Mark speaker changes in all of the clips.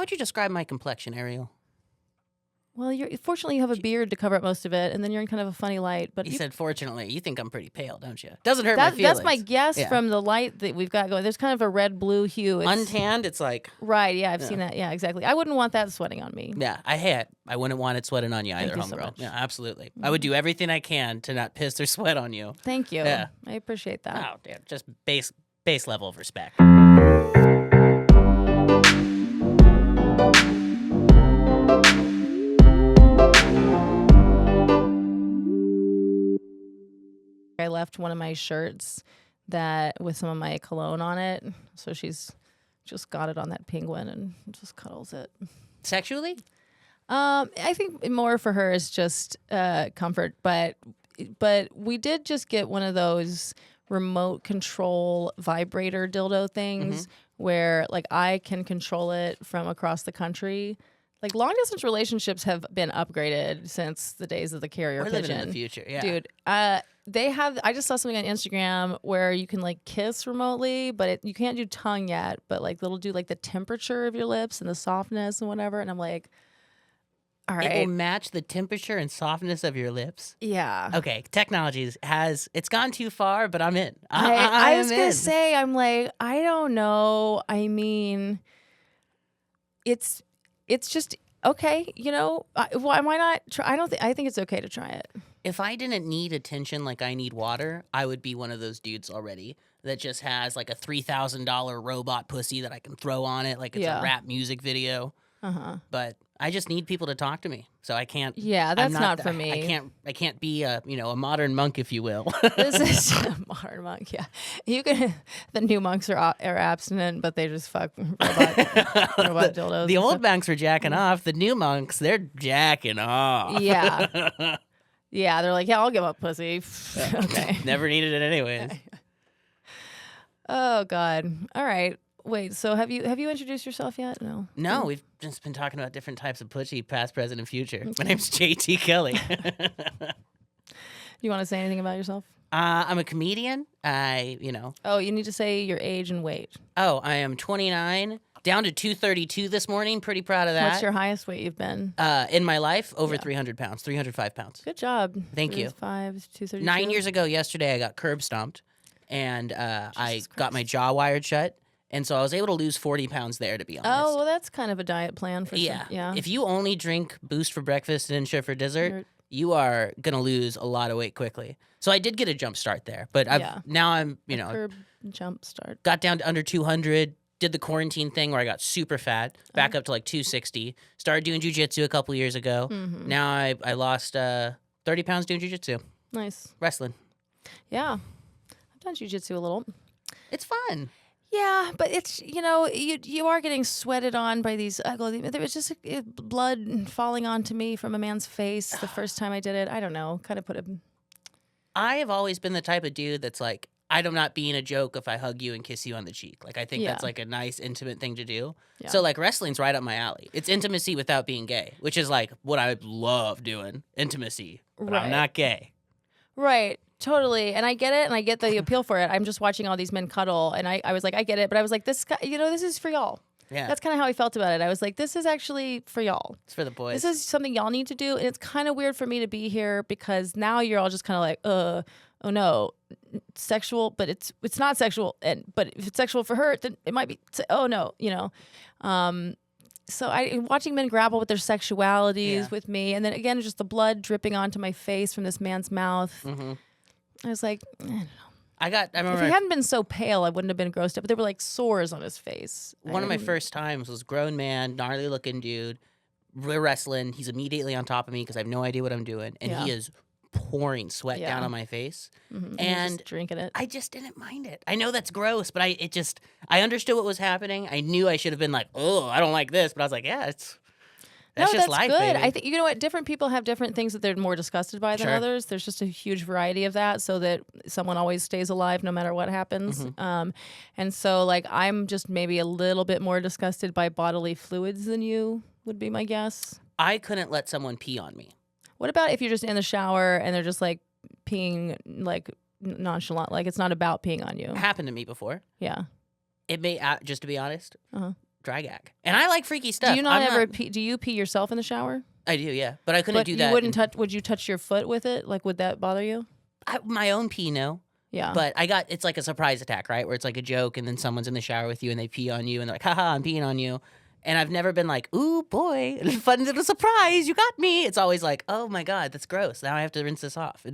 Speaker 1: would you describe my complexion, Arielle?
Speaker 2: Well, fortunately you have a beard to cover up most of it, and then you're in kind of a funny light. But
Speaker 1: you said fortunately. You think I'm pretty pale, don't you? Doesn't hurt my feelings.
Speaker 2: That's my guess from the light that we've got going. There's kind of a red-blue hue.
Speaker 1: Untanned, it's like...
Speaker 2: Right, yeah, I've seen that. Yeah, exactly. I wouldn't want that sweating on me.
Speaker 1: Yeah, I wouldn't want it sweating on you either, homegirl. So much. Yeah, absolutely. I would do everything I can to not piss or sweat on you.
Speaker 2: Thank you.
Speaker 1: Yeah.
Speaker 2: I appreciate that.
Speaker 1: Oh, damn. Just base level of respect.
Speaker 2: I left one of my shirts with some of my cologne on it, so she's just got it on that penguin and just cuddles it.
Speaker 1: Sexually?
Speaker 2: I think more for her is just comfort, but we did just get one of those remote control vibrator dildo things where like I can control it from across the country. Like long distance relationships have been upgraded since the days of the carrier pigeon.
Speaker 1: We're living in the future, yeah.
Speaker 2: Dude, they have. I just saw something on Instagram where you can like kiss remotely, but you can't do tongue yet. But like they'll do like the temperature of your lips and the softness and whatever. And I'm like, all right,
Speaker 1: it will match the temperature and softness of your lips.
Speaker 2: Yeah.
Speaker 1: Okay, technology it's gone too far, but I'm in.
Speaker 2: I was gonna say, I'm like, I don't know. I mean, it's just okay, you know. Why not try? I think it's okay to try it.
Speaker 1: If I didn't need attention like I need water, I would be one of those dudes already that just has like a $3,000 robot pussy that I can throw on it like it's a rap music video. But I just need people to talk to me, so I can't.
Speaker 2: Yeah, that's not for me.
Speaker 1: I can't be a modern monk, if you will.
Speaker 2: This is a modern monk. Yeah, you can. The new monks are abstinent, but they just fuck robot dildos.
Speaker 1: The old monks were jacking off. The new monks, they're jacking off.
Speaker 2: Yeah, yeah. They're like, yeah, I'll give up pussy. Okay.
Speaker 1: Never needed it anyways.
Speaker 2: Oh God. All right. Wait, so have you introduced yourself yet? No.
Speaker 1: No, we've just been talking about different types of pussy, past, present, and future. Okay. My name's JT Kelley.
Speaker 2: You want to say anything about yourself?
Speaker 1: I'm a comedian.
Speaker 2: Oh, you need to say your age and weight.
Speaker 1: Oh, I am 29, down to 232 this morning. Pretty proud of that.
Speaker 2: What's your highest weight you've been?
Speaker 1: In my life, over 300 pounds, 305 pounds.
Speaker 2: Good job.
Speaker 1: Thank you.
Speaker 2: 232.
Speaker 1: 9 years ago yesterday, I got curb stomped, and I got my jaw wired shut. And so I was able to lose 40 pounds there, to be honest.
Speaker 2: Oh, well, that's kind of a diet plan for
Speaker 1: yeah.
Speaker 2: Some, yeah.
Speaker 1: If you only drink Boost for breakfast and Ensure for dessert, you are going to lose a lot of weight quickly. So I did get a jump start there. But now I'm,
Speaker 2: curb jump start.
Speaker 1: Got down to under 200, did the quarantine thing where I got super fat, back up to like 260. Started doing jiu-jitsu a couple years ago. Mm-hmm. Now I lost 30 pounds doing jiu-jitsu.
Speaker 2: Nice.
Speaker 1: Wrestling.
Speaker 2: Yeah. I've done jiu-jitsu a little.
Speaker 1: It's fun.
Speaker 2: Yeah, but it's, you are getting sweated on by these ugly. There was just blood falling onto me from a man's face the first time I did it. I don't know. Kind of put a...
Speaker 1: I have always been the type of dude that's like, I'm not being a joke if I hug you and kiss you on the cheek. Like, I think that's like a nice, intimate thing to do. Yeah. So, like, wrestling's right up my alley. It's intimacy without being gay, which is like what I love doing. Intimacy. But I'm not gay.
Speaker 2: Right. Totally. And I get it, and I get the appeal for it. I'm just watching all these men cuddle, and I was like, I get it. But I was like, this guy, this is for y'all.
Speaker 1: Yeah.
Speaker 2: That's kind of how I felt about it. I was like, this is actually for y'all.
Speaker 1: It's for the boys.
Speaker 2: This is something y'all need to do, and it's kind of weird for me to be here because now you're all just kind of like, oh no, sexual, but it's not sexual. But if it's sexual for her, then it might be, oh no, So watching men grapple with their sexualities with me, and then again, just the blood dripping onto my face from this man's mouth. Mm-hmm. I was like, I don't know.
Speaker 1: I remember
Speaker 2: if he hadn't been so pale, I wouldn't have been grossed up. But there were like sores on his face.
Speaker 1: One of my first times was grown man, gnarly looking dude. We're wrestling. He's immediately on top of me because I have no idea what I'm doing, and he is pouring sweat down on my face. Mm-hmm. And
Speaker 2: just drinking it.
Speaker 1: I just didn't mind it. I know that's gross, but I understood what was happening. I knew I should have been like, oh, I don't like this, but I was like, yeah, that's just life,
Speaker 2: good.
Speaker 1: baby.
Speaker 2: I think what different people have different things that they're more disgusted by than others. There's just a huge variety of that, so that someone always stays alive no matter what happens. Mm-hmm. And so, like, I'm just maybe a little bit more disgusted by bodily fluids than you would be my guess.
Speaker 1: I couldn't let someone pee on me.
Speaker 2: What about if you're just in the shower and they're just like peeing like nonchalant, like it's not about peeing on you?
Speaker 1: It happened to me before.
Speaker 2: Yeah.
Speaker 1: It may, just to be honest. dry gag. And I like freaky stuff.
Speaker 2: Do you not ever pee? Do you pee yourself in the shower?
Speaker 1: I do, yeah. But I couldn't do that.
Speaker 2: You wouldn't touch. Would you touch your foot with it? Like, would that bother you?
Speaker 1: My own pee, no.
Speaker 2: Yeah.
Speaker 1: But it's like a surprise attack, right? Where it's like a joke and then someone's in the shower with you and they pee on you and they're like, haha, I'm peeing on you. And I've never been like, ooh, boy, fun little surprise, you got me. It's always like, oh my God, that's gross. Now I have to rinse this off. It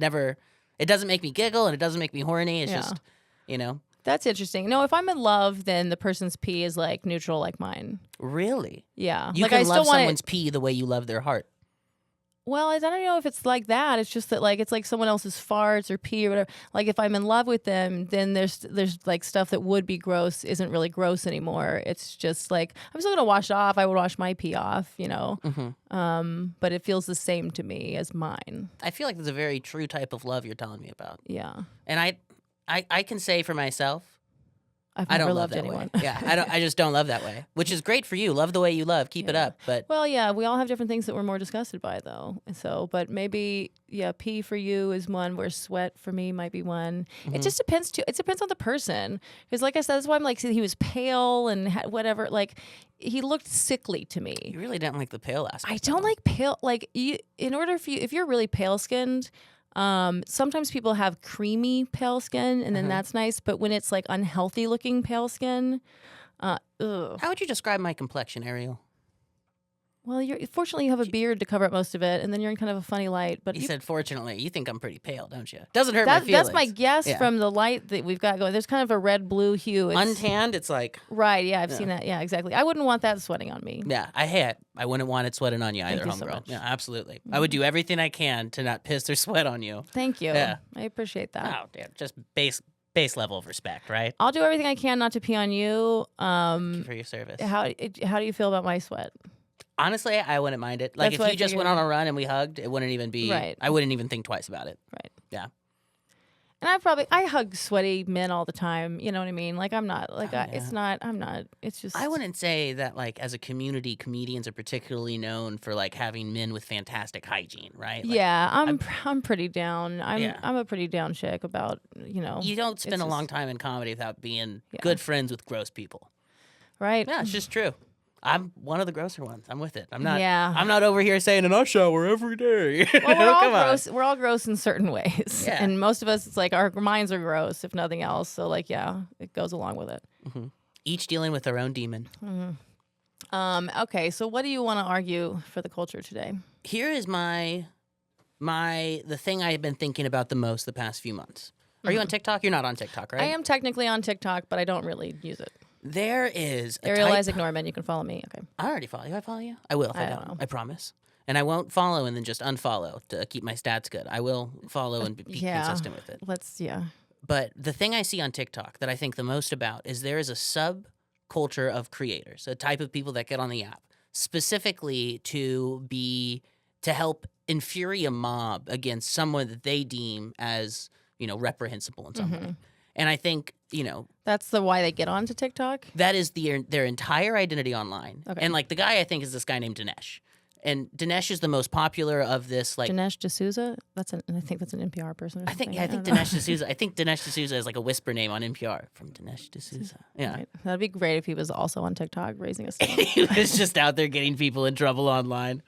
Speaker 1: doesn't make me giggle and it doesn't make me horny. It's just, you know.
Speaker 2: That's interesting. No, if I'm in love, then the person's pee is like neutral like mine.
Speaker 1: Really?
Speaker 2: Yeah.
Speaker 1: You can love someone's pee the way you love their heart.
Speaker 2: Well, I don't know if it's like that. It's just that like it's like someone else's farts or pee or whatever. Like if I'm in love with them, then there's like stuff that would be gross isn't really gross anymore. It's just like I'm still gonna wash it off. I would wash my pee off, you know. But it feels the same to me as mine.
Speaker 1: I feel like there's a very true type of love you're telling me about.
Speaker 2: Yeah.
Speaker 1: And I can say for myself,
Speaker 2: I
Speaker 1: don't
Speaker 2: loved
Speaker 1: love that
Speaker 2: anyone.
Speaker 1: way. Yeah, I just don't love that way, which is great for you. Love the way you love. Keep it up. But
Speaker 2: well, yeah, we all have different things that we're more disgusted by, though. So, but maybe pee for you is one, where sweat for me might be one. It just depends too. It depends on the person, because like I said, that's why I'm like, he was pale and whatever. Like he looked sickly to me.
Speaker 1: You really don't like the pale aspect.
Speaker 2: I don't like pale. Like in order for you, if you're really pale skinned. Sometimes people have creamy pale skin, and then that's nice. But when it's like unhealthy looking pale skin,
Speaker 1: How would you describe my complexion, Arielle?
Speaker 2: Well, fortunately you have a beard to cover up most of it, and then you're in kind of a funny light. But
Speaker 1: you said fortunately. You think I'm pretty pale, don't you? Doesn't hurt my feelings.
Speaker 2: That's my guess from the light that we've got going. There's kind of a red-blue hue.
Speaker 1: Untanned, it's like...
Speaker 2: Right, yeah, I've seen that. Yeah, exactly. I wouldn't want that sweating on me.
Speaker 1: Yeah, I wouldn't want it sweating on you either, homegirl. So much. Yeah, absolutely. I would do everything I can to not piss or sweat on you.
Speaker 2: Thank you.
Speaker 1: Yeah.
Speaker 2: I appreciate that.
Speaker 1: Oh, damn. Just base level of respect, right?
Speaker 2: I'll do everything I can not to pee on you.
Speaker 1: Thank you for your service.
Speaker 2: How do you feel about my sweat?
Speaker 1: Honestly, I wouldn't mind it. Like, if you just went on a run and we hugged, it wouldn't even be...
Speaker 2: Right.
Speaker 1: I wouldn't even think twice about it.
Speaker 2: Right.
Speaker 1: Yeah.
Speaker 2: And I hug sweaty men all the time. You know what I mean? Like, I'm not... Like, it's just...
Speaker 1: I wouldn't say that, like, as a community, comedians are particularly known for, like, having men with fantastic hygiene, right? Like,
Speaker 2: yeah, I'm pretty down. I'm a pretty down chick about, you know...
Speaker 1: You don't spend a long time in comedy without being good friends with gross people.
Speaker 2: Right.
Speaker 1: Yeah, it's just true. I'm one of the grosser ones. I'm with it. I'm not.
Speaker 2: Yeah.
Speaker 1: I'm not over here saying, "And I shower every day."
Speaker 2: Well, we're all gross. We're all gross in certain ways,
Speaker 1: yeah.
Speaker 2: And most of us, it's like our minds are gross, if nothing else. So, like, yeah, it goes along with it.
Speaker 1: Each dealing with their own demon.
Speaker 2: Okay. So, what do you want to argue for the culture today?
Speaker 1: Here is the thing I've been thinking about the most the past few months. Are you on TikTok? You're not on TikTok, right?
Speaker 2: I am technically on TikTok, but I don't really use it.
Speaker 1: There is a
Speaker 2: Arielle Isaac Norman. You can follow me. Okay.
Speaker 1: I already follow you. I follow you. I will.
Speaker 2: I don't know.
Speaker 1: I promise. And I won't follow and then just unfollow to keep my stats good. I will follow and be consistent with it. But the thing I see on TikTok that I think the most about is there is a subculture of creators, a type of people that get on the app specifically to help infuriate a mob against someone that they deem as, you know, reprehensible in some way. And I think, you know...
Speaker 2: That's why they get onto TikTok?
Speaker 1: That is their entire identity online. Okay. And, like, the guy I think is this guy named Dinesh. And Dinesh is the most popular of this, like...
Speaker 2: Dinesh D'Souza? I think that's an NPR person or something.
Speaker 1: I think Dinesh D'Souza. I think Dinesh D'Souza is like a whisper name on NPR. From Dinesh D'Souza. Yeah.
Speaker 2: Right. That'd be great if he was also on TikTok raising a son.
Speaker 1: He was just out there getting people in trouble online.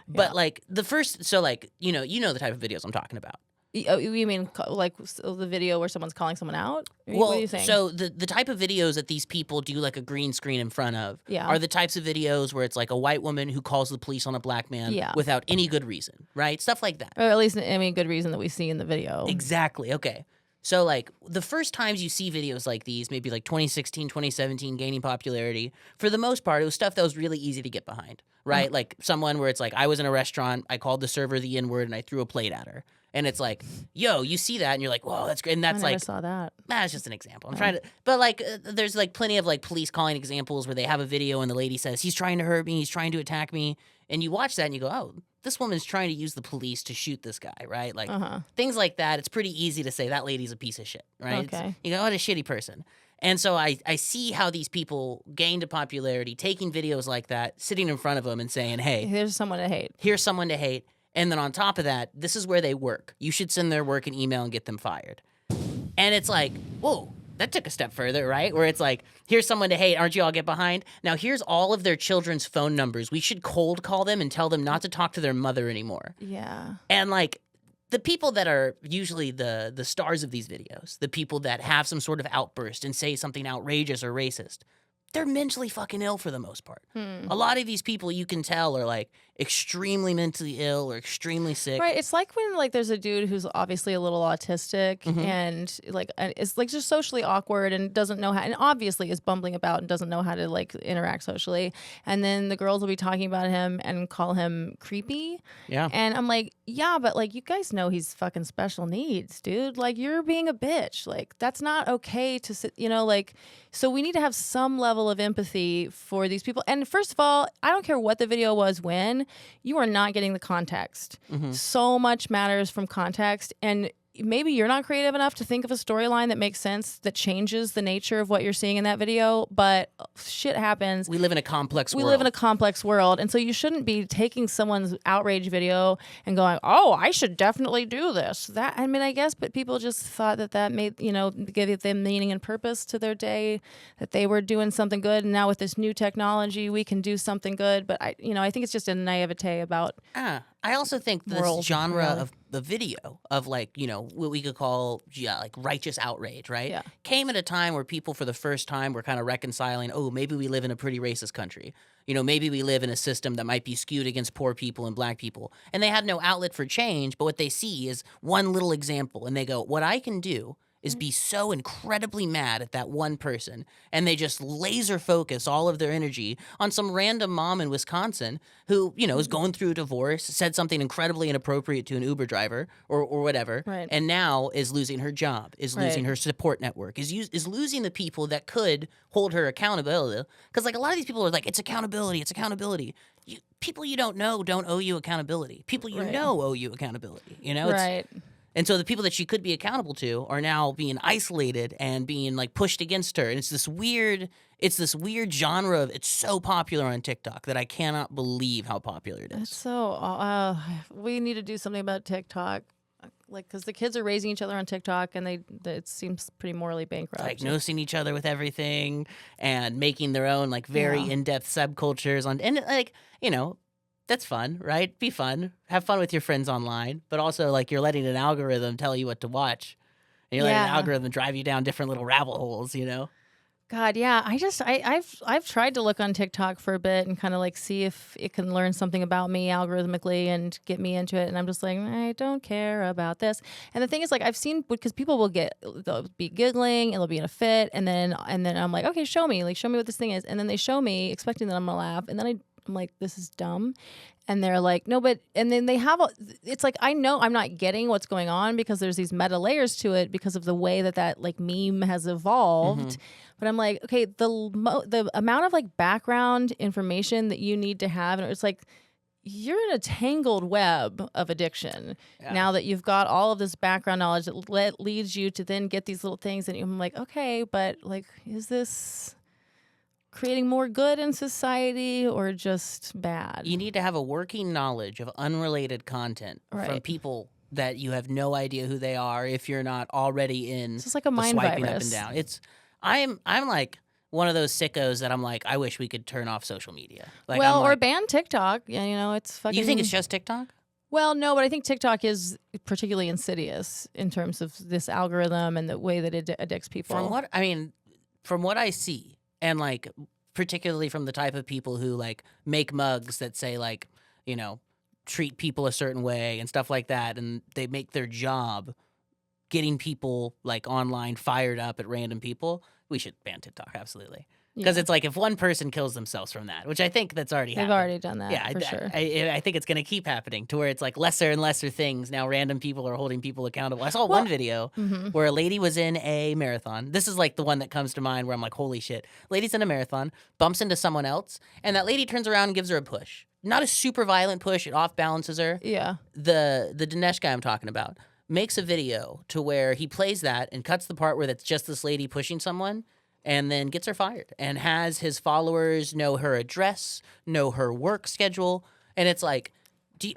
Speaker 1: But, like, the first... So, like, you know the type of videos I'm talking about.
Speaker 2: You mean like the video where someone's calling someone out?
Speaker 1: Well,
Speaker 2: what are you saying?
Speaker 1: So the type of videos that these people do like a green screen in front of are the types of videos where it's like a white woman who calls the police on a black man without any good reason, right? Stuff like that.
Speaker 2: Or at least, I mean, good reason that we see in the video.
Speaker 1: Exactly. Okay. So, like, the first times you see videos like these, maybe like 2016, 2017, gaining popularity, for the most part, it was stuff that was really easy to get behind, right? Like someone where it's like, I was in a restaurant, I called the server the N-word, and I threw a plate at her. And it's like, yo, you see that, and you're like, whoa, that's great. And that's
Speaker 2: I never saw that.
Speaker 1: It's just an example. I'm trying to, but like, there's like plenty of like police calling examples where they have a video and the lady says, he's trying to hurt me, he's trying to attack me. And you watch that and you go, oh, this woman's trying to use the police to shoot this guy, right? Like things like that. It's pretty easy to say that lady's a piece of shit, right?
Speaker 2: Okay.
Speaker 1: You go, what a shitty person. And so I see how these people gained a popularity, taking videos like that, sitting in front of them and saying, hey,
Speaker 2: here's someone to hate.
Speaker 1: Here's someone to hate. And then on top of that, this is where they work. You should send their work an email and get them fired. And it's like, whoa, that took a step further, right? Where it's like, here's someone to hate. Aren't you all get behind? Now here's all of their children's phone numbers. We should cold call them and tell them not to talk to their mother anymore.
Speaker 2: Yeah.
Speaker 1: And like the people that are usually the stars of these videos, the people that have some sort of outburst and say something outrageous or racist, they're mentally fucking ill for the most part. A lot of these people you can tell are like extremely mentally ill or extremely sick.
Speaker 2: Right. It's like when like there's a dude who's obviously a little autistic and like is like just socially awkward and doesn't know how, and obviously is bumbling about and doesn't know how to like interact socially. And then the girls will be talking about him and call him creepy.
Speaker 1: Yeah.
Speaker 2: And I'm like, yeah, but like you guys know he's fucking special needs, dude. Like you're being a bitch. Like that's not okay to sit, you know, like, so we need to have some level of empathy for these people. And first of all, I don't care what the video was when, you are not getting the context. So much matters from context. And maybe you're not creative enough to think of a storyline that makes sense, that changes the nature of what you're seeing in that video, but shit happens.
Speaker 1: We live in a complex world.
Speaker 2: We live in a complex world. And so you shouldn't be taking someone's outrage video and going, oh, I should definitely do this. That, I mean, I guess, but people just thought that made, you know, gave them meaning and purpose to their day, that they were doing something good. And now with this new technology, we can do something good. But I think it's just a naivete about.
Speaker 1: I also think this genre of the video of like, you know, what we could call like righteous outrage, right?
Speaker 2: Yeah.
Speaker 1: Came at a time where people for the first time were kind of reconciling, oh, maybe we live in a pretty racist country. You know, maybe we live in a system that might be skewed against poor people and black people. And they had no outlet for change, but what they see is one little example and they go, what I can do is be so incredibly mad at that one person, and they just laser focus all of their energy on some random mom in Wisconsin who, you know, is going through a divorce, said something incredibly inappropriate to an Uber driver or whatever,
Speaker 2: Right.
Speaker 1: and now is losing her job, is losing her support network, is losing the people that could hold her accountable. Because like a lot of these people are like, it's accountability. People you don't know don't owe you accountability. People you know owe you accountability. You know,
Speaker 2: Right.
Speaker 1: And so the people that she could be accountable to are now being isolated and being like pushed against her. And it's this weird genre of, it's so popular on TikTok that I cannot believe how popular it is.
Speaker 2: It's so, we need to do something about TikTok. Like, because the kids are raising each other on TikTok, and it seems pretty morally bankrupt.
Speaker 1: Diagnosing each other with everything and making their own like very in-depth subcultures on, and like, you know, that's fun, right? Be fun. Have fun with your friends online. But also, like, you're letting an algorithm tell you what to watch. And you're letting an algorithm drive you down different little rabbit holes, you know?
Speaker 2: God, yeah. I've tried to look on TikTok for a bit and kind of like see if it can learn something about me algorithmically and get me into it. And I'm just like, I don't care about this. And the thing is, like, I've seen, because people they'll be giggling and they'll be in a fit. And then I'm like, okay, show me what this thing is. And then they show me expecting that I'm going to laugh. And then I'm like, this is dumb. And they're like, no, but, and then they have, it's like, I know I'm not getting what's going on because there's these meta layers to it because of the way that like meme has evolved. But I'm like, okay, the amount of like background information that you need to have, and it's like, you're in a tangled web of addiction now that you've got all of this background knowledge that leads you to then get these little things. And I'm like, okay, but like, is this creating more good in society or just bad?
Speaker 1: You need to have a working knowledge of unrelated content from people that you have no idea who they are if you're not already in
Speaker 2: it's like a mind
Speaker 1: swiping
Speaker 2: virus.
Speaker 1: up and down. I'm like one of those sickos that I'm like, I wish we could turn off social media. Like,
Speaker 2: well, or ban TikTok. Yeah, you know, it's fucking.
Speaker 1: You think it's just TikTok?
Speaker 2: Well, no, but I think TikTok is particularly insidious in terms of this algorithm and the way that it addicts people.
Speaker 1: From what I see, and like particularly from the type of people who like make mugs that say like, you know, treat people a certain way and stuff like that, and they make their job getting people like online fired up at random people, we should ban TikTok, absolutely. Because it's like if one person kills themselves from that, which I think that's already happened.
Speaker 2: They've already done that,
Speaker 1: yeah,
Speaker 2: for sure.
Speaker 1: I think it's going to keep happening to where it's like lesser and lesser things. Now random people are holding people accountable. I saw one video where a lady was in a marathon. This is like the one that comes to mind where I'm like, holy shit. Lady's in a marathon, bumps into someone else, and that lady turns around and gives her a push. Not a super violent push. It off balances her.
Speaker 2: Yeah.
Speaker 1: The Dinesh guy I'm talking about makes a video to where he plays that and cuts the part where that's just this lady pushing someone, and then gets her fired and has his followers know her address, know her work schedule. And it's like,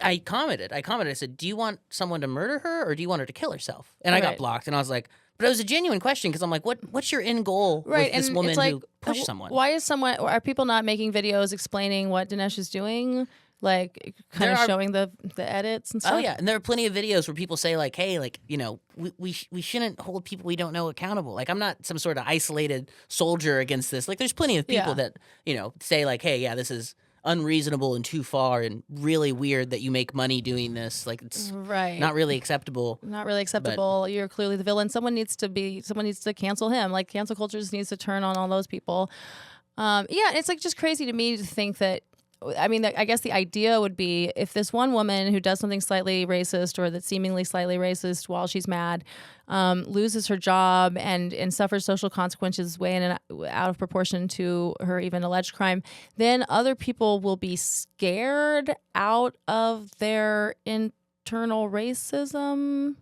Speaker 1: I commented, I said, do you want someone to murder her or do you want her to kill herself? And I got blocked, and I was like, But it was a genuine question because I'm like, what's your end goal with this woman who pushed someone?
Speaker 2: Why is are people not making videos explaining what Dinesh is doing? Like kind of showing the edits and stuff.
Speaker 1: Oh yeah, and there are plenty of videos where people say like, "Hey, like we shouldn't hold people we don't know accountable." Like I'm not some sort of isolated soldier against this. Like there's plenty of people that say like, "Hey, yeah, this is unreasonable and too far and really weird that you make money doing this. Like it's not really acceptable."
Speaker 2: Not really acceptable. You're clearly the villain. Someone needs to cancel him. Like cancel culture just needs to turn on all those people. It's like just crazy to me to think that. I mean, I guess the idea would be if this one woman who does something slightly racist or that's seemingly slightly racist while she's mad loses her job and suffers social consequences way in and out of proportion to her even alleged crime, then other people will be scared out of their internal racism.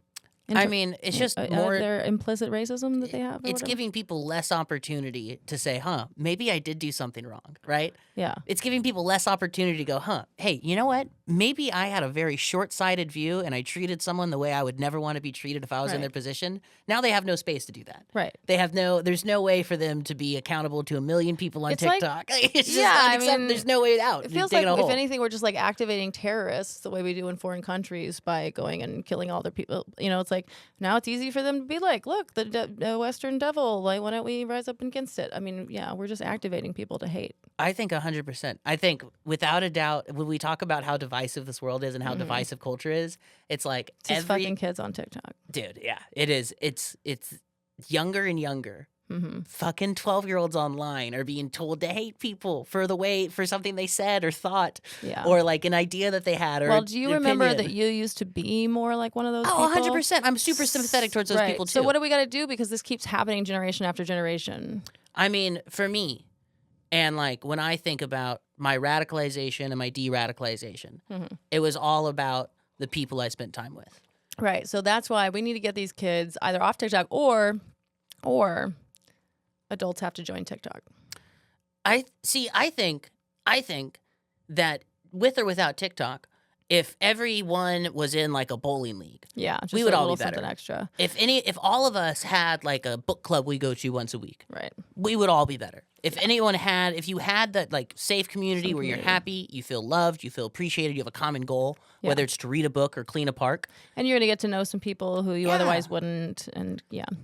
Speaker 1: I mean, it's just more
Speaker 2: their implicit racism that they have.
Speaker 1: It's giving people less opportunity to say, maybe I did do something wrong, right?
Speaker 2: Yeah.
Speaker 1: It's giving people less opportunity to go, hey, you know what? Maybe I had a very short-sighted view and I treated someone the way I would never want to be treated if I was in their position. Now they have no space to do that.
Speaker 2: Right.
Speaker 1: There's no way for them to be accountable to 1 million people on TikTok. It's just there's no way out.
Speaker 2: It feels like, if anything, we're just like activating terrorists the way we do in foreign countries by going and killing all their people. It's like, now it's easy for them to be like, look, the Western devil, like, why don't we rise up against it? I mean, yeah, we're just activating people to hate.
Speaker 1: I think 100%. I think without a doubt, when we talk about how divisive this world is and how divisive culture is, it's like
Speaker 2: it's just fucking kids on TikTok.
Speaker 1: Dude, yeah, it is. It's younger and younger. Fucking 12-year-olds online are being told to hate people for something they said or thought, or like an idea that they had. Or
Speaker 2: do you remember that you used to be more like one of those people?
Speaker 1: 100%. I'm super sympathetic towards those people too.
Speaker 2: So what do we got to do because this keeps happening generation after generation?
Speaker 1: I mean, for me, and like when I think about my radicalization and my de-radicalization, it was all about the people I spent time with.
Speaker 2: Right. So that's why we need to get these kids either off TikTok or adults have to join TikTok.
Speaker 1: I think that with or without TikTok, if everyone was in like a bowling league,
Speaker 2: just
Speaker 1: we would all be better.
Speaker 2: Something extra.
Speaker 1: If all of us had like a book club we go to once a week,
Speaker 2: right,
Speaker 1: we would all be better. If you had that like safe community where you're happy, you feel loved, you feel appreciated, you have a common goal, whether it's to read a book or clean a park,
Speaker 2: and you're gonna get to know some people who you otherwise wouldn't, and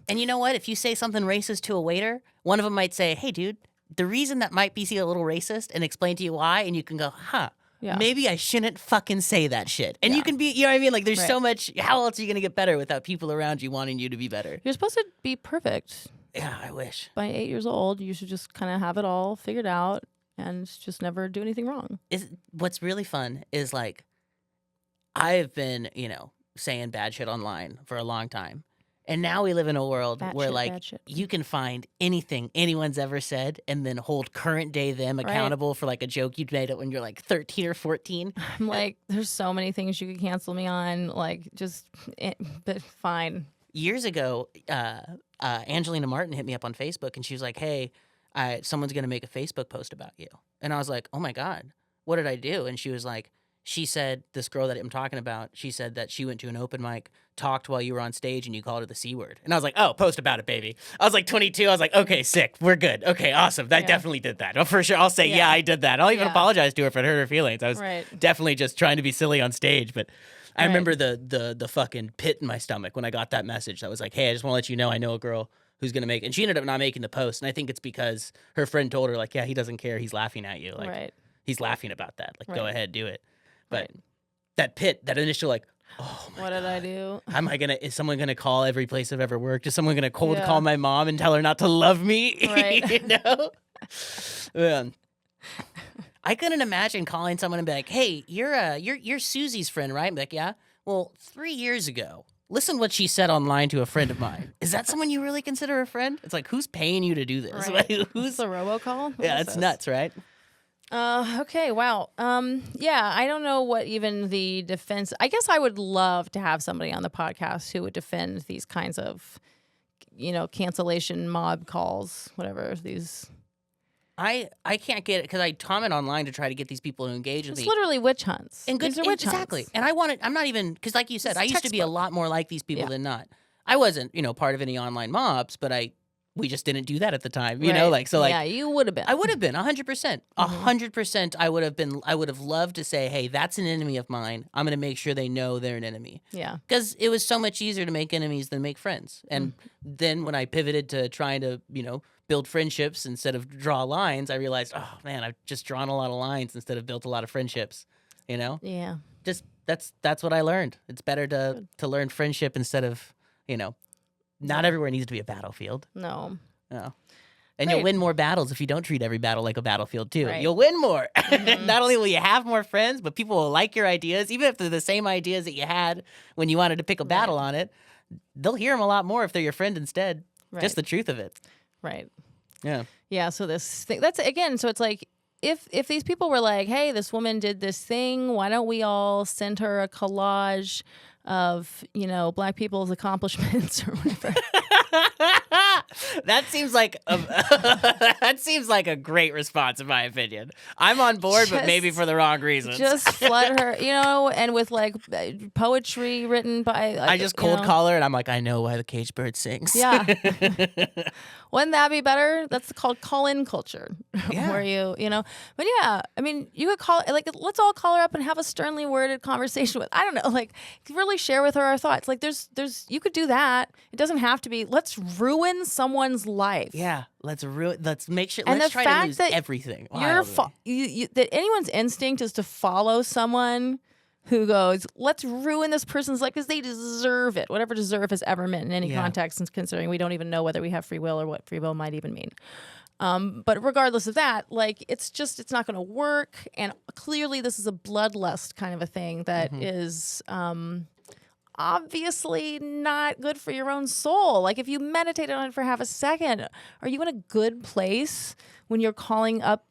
Speaker 1: And you know what? If you say something racist to a waiter, one of them might say, "Hey, dude, the reason that might be a little racist," and explain to you why, and you can go, maybe I shouldn't fucking say that shit. And you can be, you know what I mean? Like, there's so much. How else are you going to get better without people around you wanting you to be better?
Speaker 2: You're supposed to be perfect.
Speaker 1: Yeah, I wish.
Speaker 2: By 8 years old, you should just kind of have it all figured out and just never do anything wrong.
Speaker 1: What's really fun is, like, I've been, saying bad shit online for a long time. And now we live in a world where you can find anything anyone's ever said and then hold current day them accountable for like a joke you'd made up when you're like 13 or 14.
Speaker 2: I'm like, there's so many things you could cancel me on, but fine.
Speaker 1: Years ago, Angelina Martin hit me up on Facebook and she was like, "Hey, someone's going to make a Facebook post about you." And I was like, "Oh my God, what did I do?" And she was like, she said, this girl that I'm talking about, she said that she went to an open mic, talked while you were on stage, and you called her the C word. And I was like, "Oh, post about it, baby." I was like 22. I was like, "Okay, sick. We're good. Okay, awesome. That definitely did that." Oh, for sure. I'll say, I did that. I'll even apologize to her if it hurt her feelings. I was definitely just trying to be silly on stage. But I remember the fucking pit in my stomach when I got that message that was like, "Hey, I just want to let you know I know a girl who's going to make," and she ended up not making the post. And I think it's because her friend told her, like, "Yeah, he doesn't care. He's laughing at you. Like, he's laughing about that. Like, go ahead, do it." But that pit, that initial like, "Oh my God,
Speaker 2: what did I do?
Speaker 1: Is someone gonna call every place I've ever worked? Is someone gonna cold call my mom and tell her not to love me?" I couldn't imagine calling someone and be like, "Hey, you're Susie's friend, right?" I'm like, "Yeah." "Well, 3 years ago, listen what she said online to a friend of mine." Is that someone you really consider a friend? It's like, who's paying you to do this?
Speaker 2: Right. Who's the robocall?
Speaker 1: It's nuts, right?
Speaker 2: Okay, wow. I don't know what even the defense. I guess I would love to have somebody on the podcast who would defend these kinds of, cancellation mob calls, whatever these.
Speaker 1: I can't get it because I comment online to try to get these people to engage with me.
Speaker 2: It's literally witch hunts.
Speaker 1: And
Speaker 2: these are witch
Speaker 1: exactly.
Speaker 2: hunts.
Speaker 1: And I'm not even, because like you said, I used to be a lot more like these people than not. I wasn't, part of any online mobs, but we just didn't do that at the time, you know,
Speaker 2: yeah, you would have been.
Speaker 1: I would have been 100%, 100%. I would have loved to say, hey, that's an enemy of mine. I'm going to make sure they know they're an enemy.
Speaker 2: Yeah.
Speaker 1: Because it was so much easier to make enemies than make friends. And then when I pivoted to trying to, build friendships instead of draw lines, I realized, oh man, I've just drawn a lot of lines instead of built a lot of friendships,
Speaker 2: Yeah.
Speaker 1: Just that's what I learned. It's better to learn friendship instead of, not everywhere needs to be a battlefield.
Speaker 2: No.
Speaker 1: No. And you'll win more battles if you don't treat every battle like a battlefield, too.
Speaker 2: Right.
Speaker 1: You'll win more. Not only will you have more friends, but people will like your ideas. Even if they're the same ideas that you had when you wanted to pick a battle on it, they'll hear them a lot more if they're your friend instead.
Speaker 2: Right.
Speaker 1: Just the truth of it.
Speaker 2: Right.
Speaker 1: Yeah.
Speaker 2: Yeah, so this thing, that's, again, so it's like, if these people were like, hey, this woman did this thing, why don't we all send her a collage of, Black people's accomplishments or whatever.
Speaker 1: That seems like a great response, in my opinion. I'm on board, but maybe for the wrong reasons.
Speaker 2: Just flood her, and with like poetry written by.
Speaker 1: I just cold call her, and I'm like, I know why the caged bird sings.
Speaker 2: Yeah. Wouldn't that be better? That's called call-in culture,
Speaker 1: Yeah.
Speaker 2: where But yeah, I mean, you could call like, let's all call her up and have a sternly worded conversation with. I don't know, like really share with her our thoughts. Like, there's you could do that. It doesn't have to be. Let's ruin someone's life.
Speaker 1: Yeah, let's make sure.
Speaker 2: And
Speaker 1: let's
Speaker 2: the
Speaker 1: try
Speaker 2: fact
Speaker 1: to lose
Speaker 2: that
Speaker 1: everything.
Speaker 2: That anyone's instinct is to follow someone who goes, let's ruin this person's life because they deserve it. Whatever deserve has ever meant in any context, and considering we don't even know whether we have free will or what free will might even mean. But regardless of that, like it's not going to work. And clearly, this is a bloodlust kind of a thing that is. Obviously not good for your own soul. Like if you meditate on it for half a second, are you in a good place when you're calling up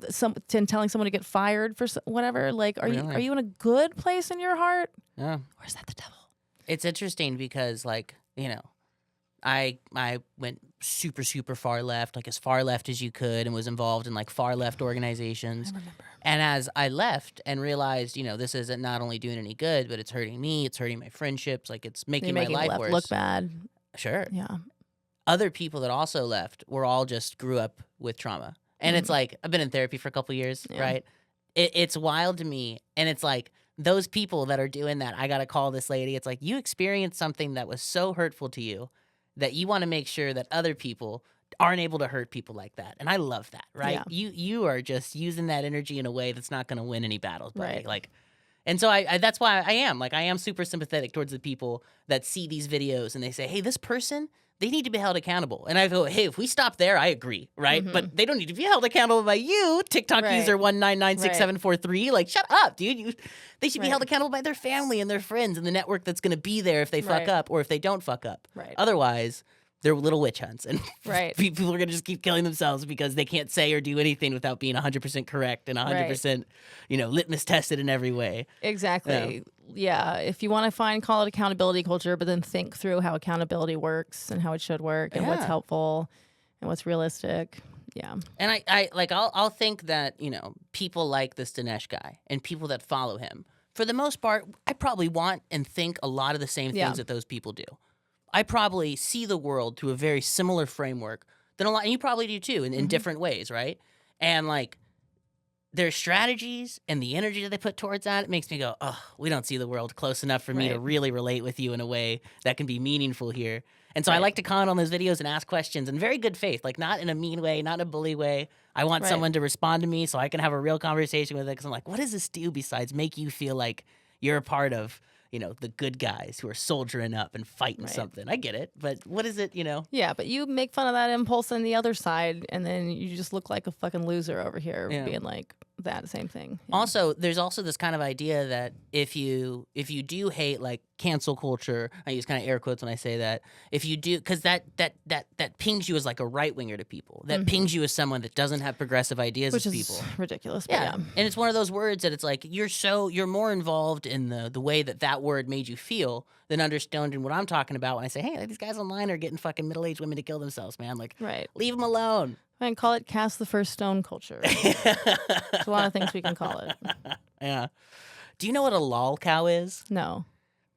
Speaker 2: and telling someone to get fired for whatever? Like, are you in a good place in your heart?
Speaker 1: Yeah.
Speaker 2: Or is that the devil?
Speaker 1: It's interesting because I went super, super far left, like as far left as you could, and was involved in like far left organizations.
Speaker 2: I remember.
Speaker 1: And as I left and realized, this isn't not only doing any good, but it's hurting me, it's hurting my friendships, like it's making my life worse.
Speaker 2: Look bad.
Speaker 1: Sure.
Speaker 2: Yeah.
Speaker 1: Other people that also left were all just grew up with trauma. And it's like, I've been in therapy for a couple years, right? It's wild to me. And it's like, those people that are doing that, I got to call this lady. It's like, you experienced something that was so hurtful to you that you want to make sure that other people aren't able to hurt people like that. And I love that, right?
Speaker 2: Yeah.
Speaker 1: You are just using that energy in a way that's not going to win any battles, buddy.
Speaker 2: Right.
Speaker 1: Like, and so I that's why I am super sympathetic towards the people that see these videos and they say, hey, this person, they need to be held accountable. And I go, hey, if we stop there, I agree, right? But they don't need to be held accountable by you, TikTok user 1996743. Like, shut up, dude. They should be held accountable by their family and their friends and the network that's going to be there if they fuck up or if they don't fuck up.
Speaker 2: Right.
Speaker 1: Otherwise, they're little witch hunts. And people are going to just keep killing themselves because they can't say or do anything without being 100% correct and 100%, litmus tested in every way.
Speaker 2: Exactly. Yeah. If you want to call it accountability culture, but then think through how accountability works and how it should work and what's helpful and what's realistic. Yeah.
Speaker 1: And I'll think that, people like this Dinesh guy and people that follow him, for the most part, I probably want and think a lot of the same things that those people do. I probably see the world through a very similar framework than a lot, and you probably do too, in different ways, right? And like their strategies and the energy that they put towards that, it makes me go, oh, we don't see the world close enough for me to really relate with you in a way that can be meaningful here. And so I like to comment on those videos and ask questions in very good faith, like not in a mean way, not in a bully way. I want someone to respond to me so I can have a real conversation with it, because I'm like, what does this do besides make you feel like you're a part of the good guys who are soldiering up and fighting something? I get it, but what is it,
Speaker 2: Yeah, but you make fun of that impulse on the other side, and then you just look like a fucking loser over here being like that same thing. Yeah.
Speaker 1: Also, there's also this kind of idea that if you do hate like cancel culture, I use kind of air quotes when I say that, if you do, because that pings you as like a right winger to people, that pings you as someone that doesn't have progressive ideas as people.
Speaker 2: Which is ridiculous.
Speaker 1: Yeah. And it's one of those words that it's like you're more involved in the way that word made you feel than understanding what I'm talking about when I say, hey, these guys online are getting fucking middle-aged women to kill themselves, man. Like, leave them alone.
Speaker 2: I can call it cast the first stone culture. There's a lot of things we can call it.
Speaker 1: Yeah. Do you know what a lol cow is?
Speaker 2: No.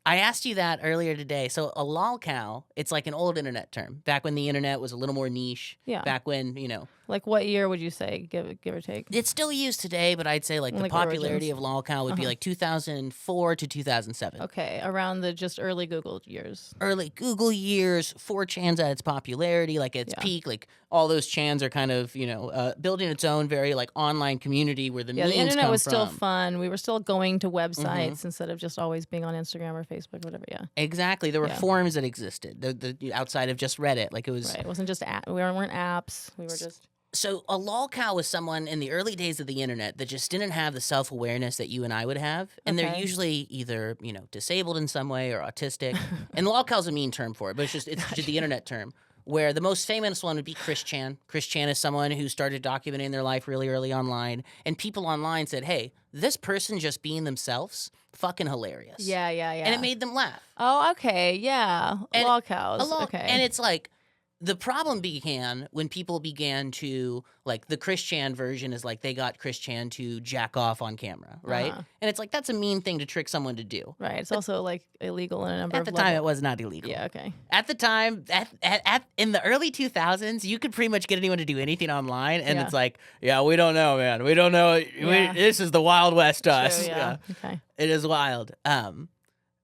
Speaker 1: I asked you that earlier today. So a lolcow, it's like an old internet term. Back when the internet was a little more niche.
Speaker 2: Yeah.
Speaker 1: Back when, you know.
Speaker 2: Like what year would you say, give or take?
Speaker 1: It's still used today, but I'd say like the popularity of lolcow would be like 2004 to 2007.
Speaker 2: Okay, around the just early Google years.
Speaker 1: Early Google years, 4chan's at its popularity, like its peak, like all those chans are kind of, you know, building its own very like online community where the memes
Speaker 2: the internet
Speaker 1: come
Speaker 2: was
Speaker 1: from.
Speaker 2: still fun. We were still going to websites instead of just always being on Instagram or Facebook, whatever. Yeah,
Speaker 1: exactly. There were forums that existed, the outside of just Reddit. Like it was.
Speaker 2: Right. It wasn't just we weren't apps. We were just.
Speaker 1: So a lolcow was someone in the early days of the internet that just didn't have the self-awareness that you and I would have. And they're usually either, you know, disabled in some way or autistic. And lolcow's a mean term for it, but it's just the internet term. Where the most famous one would be Chris Chan. Chris Chan is someone who started documenting their life really early online. And people online said, hey, this person just being themselves, fucking hilarious.
Speaker 2: Yeah.
Speaker 1: And it made them laugh.
Speaker 2: Oh, okay. Yeah. Lolcows. Okay.
Speaker 1: And it's like, the problem began when people began to, like, the Chris Chan version is like they got Chris Chan to jack off on camera, right? And it's like, that's a mean thing to trick someone to do.
Speaker 2: Right. It's also, like, illegal in a number of
Speaker 1: levels. At the time, it was not illegal.
Speaker 2: Yeah, okay.
Speaker 1: At the time, in the early 2000s, you could pretty much get anyone to do anything online, and it's like, yeah, we don't know, man. We don't know.
Speaker 2: Yeah.
Speaker 1: This is the Wild West to us.
Speaker 2: True, yeah. Okay.
Speaker 1: It is wild.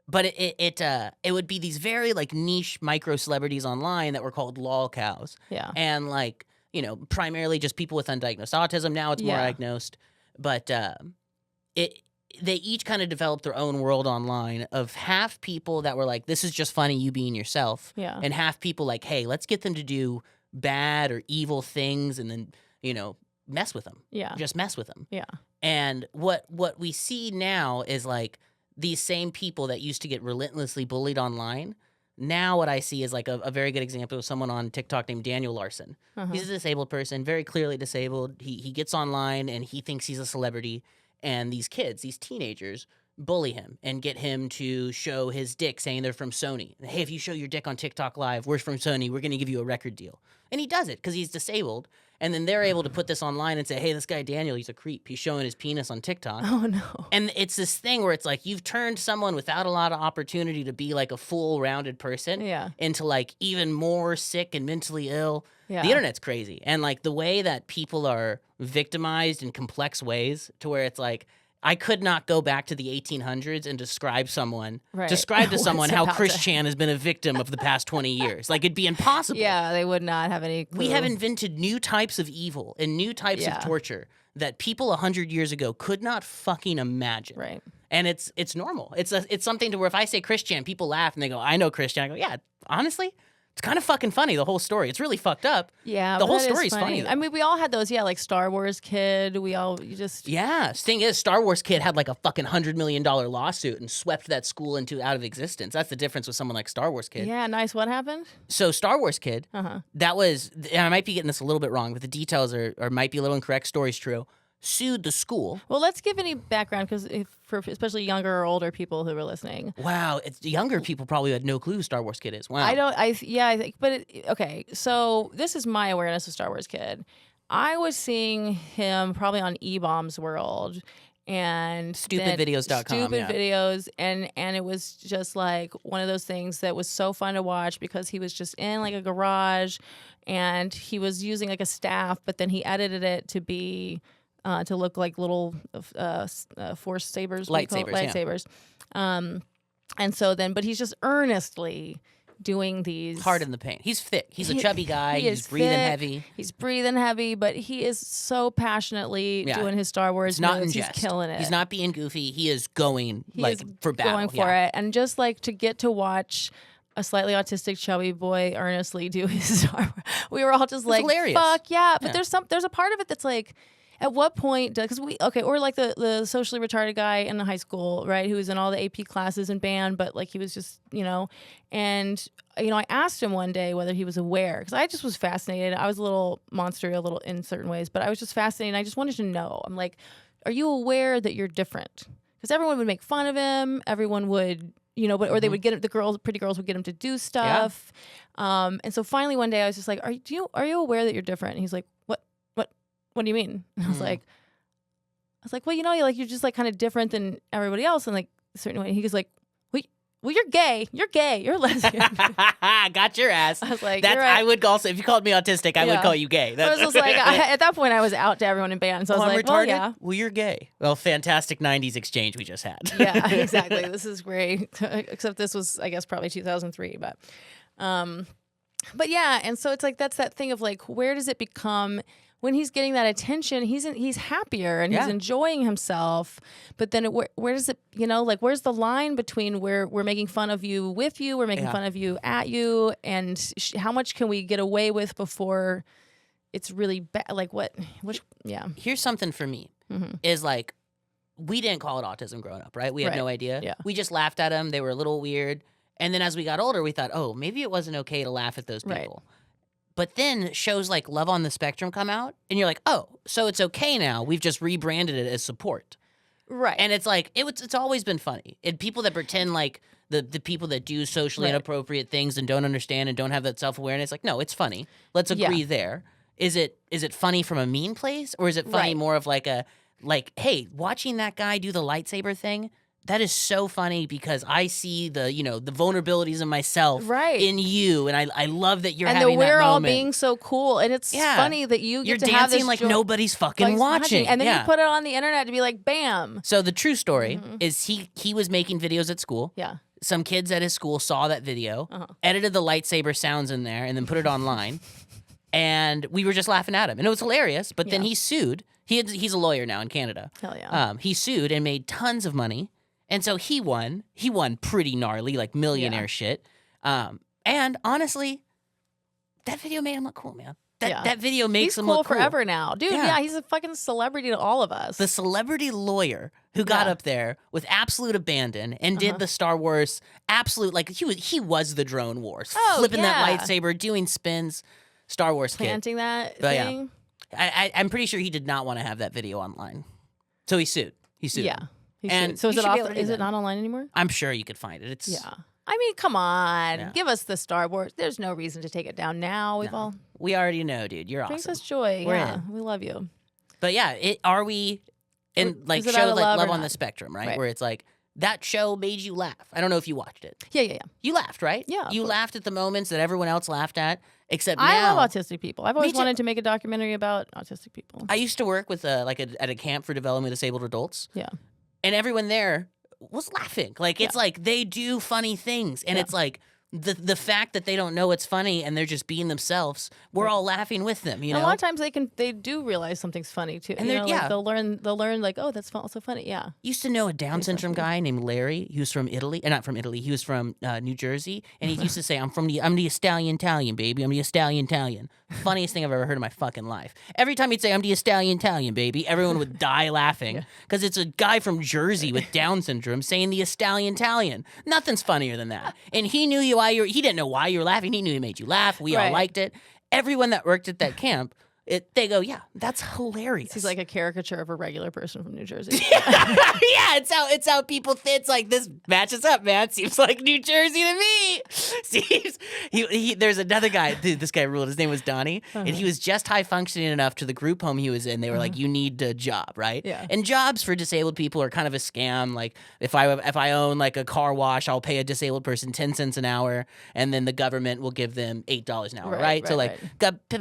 Speaker 1: But it would be these very like niche micro celebrities online that were called lolcows.
Speaker 2: Yeah.
Speaker 1: And like, you know, primarily just people with undiagnosed autism. Now it's more diagnosed. But they each kind of developed their own world online of half people that were like, this is just funny, you being yourself.
Speaker 2: Yeah.
Speaker 1: And half people like, hey, let's get them to do bad or evil things and then, you know, mess with them.
Speaker 2: Yeah.
Speaker 1: Just mess with them.
Speaker 2: Yeah.
Speaker 1: And what we see now is like, these same people that used to get relentlessly bullied online, now what I see is like a very good example of someone on TikTok named Daniel Larson. He's a disabled person, very clearly disabled. He gets online and he thinks he's a celebrity, and these kids, these teenagers, bully him and get him to show his dick saying they're from Sony. Hey, if you show your dick on TikTok Live, we're from Sony, we're going to give you a record deal. And he does it because he's disabled. And then they're able to put this online and say, hey, this guy Daniel, he's a creep. He's showing his penis on TikTok.
Speaker 2: Oh, no.
Speaker 1: And it's this thing where it's like you've turned someone without a lot of opportunity to be like a full-rounded person into like even more sick and mentally ill. Yeah. The internet's crazy. And like the way that people are victimized in complex ways to where it's like, I could not go back to the 1800s and describe to someone how Chris Chan has been a victim of the past 20 years. Like, it'd be impossible.
Speaker 2: Yeah, they would not have any clue.
Speaker 1: We have invented new types of evil and new types of torture that people 100 years ago could not fucking imagine.
Speaker 2: Right.
Speaker 1: And it's normal. It's something to where if I say Chris Chan, people laugh and they go, I know Chris Chan. I go, yeah, honestly, it's kind of fucking funny, the whole story. It's really fucked up.
Speaker 2: Yeah,
Speaker 1: the whole story is funny.
Speaker 2: I mean, we all had those, like Star Wars Kid.
Speaker 1: Yeah, thing is, Star Wars Kid had like a fucking $100 million lawsuit and swept that school out of existence. That's the difference with someone like Star Wars Kid.
Speaker 2: Yeah, nice. What happened?
Speaker 1: So Star Wars Kid, that was, and I might be getting this a little bit wrong, but the details are might be a little incorrect. Story's true. Sued the school.
Speaker 2: Well, let's give any background because for especially younger or older people who are listening.
Speaker 1: Wow, younger people probably had no clue who Star Wars Kid is. Wow.
Speaker 2: I think, but okay. So this is my awareness of Star Wars Kid. I was seeing him probably on E-Bombs World and
Speaker 1: stupidvideos.com.
Speaker 2: Stupid videos, and it was just like one of those things that was so fun to watch because he was just in like a garage, and he was using like a staff, but then he edited it to be. To look like little force sabers, lightsabers. And so then, but he's just earnestly doing these.
Speaker 1: Hard in the paint. He's thick. He's a chubby guy. He's breathing heavy.
Speaker 2: He's breathing heavy, but he is so passionately doing his Star Wars.
Speaker 1: It's not in
Speaker 2: jest. He's killing it.
Speaker 1: He's not being goofy. He is going for battle.
Speaker 2: Going for it. And just like to get to watch a slightly autistic chubby boy earnestly do his Star Wars. We were all just like,
Speaker 1: hilarious.
Speaker 2: Fuck yeah. But there's a part of it that's like, at what point, because or like the socially retarded guy in the high school, right, who was in all the AP classes and band, but like he was just, and, I asked him one day whether he was aware, because I just was fascinated. I was a little monster, a little in certain ways, but I was just fascinated. I just wanted to know. I'm like, are you aware that you're different? Because everyone would make fun of him. Everyone would, or they would get him, pretty girls would get him to do stuff. Yeah. And so finally one day I was just like, are you aware that you're different? And he's like, what do you mean? And I was like, well, you're just like kind of different than everybody else in like a certain way. And he goes like, well, you're gay. You're gay. You're lesbian.
Speaker 1: Got your ass.
Speaker 2: I was like,
Speaker 1: that's,
Speaker 2: you're right.
Speaker 1: I would also, if you called me autistic, I would call you gay.
Speaker 2: I was just like, at that point, I was out to everyone in band. So I was like,
Speaker 1: retarded?
Speaker 2: well, yeah.
Speaker 1: Well, you're gay. Well, fantastic 90s exchange we just had.
Speaker 2: Yeah, exactly. This is great. Except this was, I guess, probably 2003. But yeah, and so it's like, that's that thing of like, where does it become... When he's getting that attention, he's happier and he's enjoying himself. But then where does it, like, where's the line between where we're making fun of you with you, we're making fun of you at you, and how much can we get away with before it's really bad? Like
Speaker 1: Here's something for me is like, we didn't call it autism growing up, right? We had no idea.
Speaker 2: Yeah.
Speaker 1: We just laughed at them. They were a little weird. And then as we got older, we thought, oh, maybe it wasn't okay to laugh at those people. Right. But then shows like Love on the Spectrum come out, and you're like, oh, so it's okay now. We've just rebranded it as support.
Speaker 2: Right.
Speaker 1: And it's like, it's always been funny. And people that pretend like the people that do socially inappropriate things and don't understand and don't have that self-awareness, like, no, it's funny. Let's agree there. Is it funny from a mean place? Or is it funny more of like hey, watching that guy do the lightsaber thing, that is so funny because I see the vulnerabilities of myself in you, and I love that you're having that moment.
Speaker 2: And we're all being so cool, and it's funny that you're
Speaker 1: to
Speaker 2: have this
Speaker 1: like nobody's fucking watching.
Speaker 2: And then you put it on the internet to be like, bam.
Speaker 1: So the true story is he was making videos at school.
Speaker 2: Yeah.
Speaker 1: Some kids at his school saw that video, edited the lightsaber sounds in there, and then put it online. And we were just laughing at him, and it was hilarious. But then he sued. He's a lawyer now in Canada.
Speaker 2: Hell yeah.
Speaker 1: He sued and made tons of money. And so he won pretty gnarly, like millionaire shit. And honestly, that video made him look cool, man. That video makes him look cool.
Speaker 2: He's cool forever now. Dude, he's a fucking celebrity to all of us.
Speaker 1: The celebrity lawyer who got up there with absolute abandon and did the Star Wars absolute, like he was the drone wars. Flipping that lightsaber, doing spins, Star Wars kid.
Speaker 2: Planting that thing.
Speaker 1: Yeah. I'm pretty sure he did not want to have that video online. So he sued.
Speaker 2: Yeah.
Speaker 1: And
Speaker 2: so is it not online anymore?
Speaker 1: I'm sure you could find it.
Speaker 2: I mean, come on. Give us the Star Wars. There's no reason to take it down now.
Speaker 1: We already know, dude. You're awesome.
Speaker 2: Brings us joy.
Speaker 1: We're in.
Speaker 2: We love you.
Speaker 1: But yeah, are we in like shows like Love on the Spectrum, right? Where it's like that show made you laugh. I don't know if you watched it.
Speaker 2: Yeah.
Speaker 1: You laughed, right?
Speaker 2: Yeah.
Speaker 1: You laughed at the moments that everyone else laughed at, except now.
Speaker 2: I love autistic people. I've always wanted to make a documentary about autistic people.
Speaker 1: I used to work with at a camp for developmentally disabled adults.
Speaker 2: Yeah.
Speaker 1: And everyone there was laughing. Like, it's like they do funny things. And it's like the fact that they don't know it's funny and they're just being themselves, we're all laughing with them, you know?
Speaker 2: A lot of times they do realize something's funny too. And like they'll learn like, oh, that's also funny. Yeah.
Speaker 1: Used to know a Down syndrome guy named Larry. He was from Italy. Not from Italy. He was from New Jersey. And he used to say, I'm the Stallion Italian, baby. I'm the Stallion Italian. Funniest thing I've ever heard in my fucking life. Every time he'd say, I'm the Stallion Italian, baby, everyone would die laughing because it's a guy from Jersey with Down syndrome saying the Stallion Italian. Nothing's funnier than that. And he knew he didn't know why you were laughing. He knew he made you laugh. We all liked it. Everyone that worked at that camp, they go, yeah, that's hilarious.
Speaker 2: He's like a caricature of a regular person from New Jersey.
Speaker 1: Yeah, it's how people think. It's like, this matches up, man. Seems like New Jersey to me. Seems there's another guy. This guy ruled. His name was Donnie, and he was just high functioning enough to the group home he was in. They were like, you need a job, right?
Speaker 2: Yeah.
Speaker 1: And jobs for disabled people are kind of a scam. Like if I own like a car wash, I'll pay a disabled person 10 cents an hour, and then the government will give them $8 an hour, right? So like,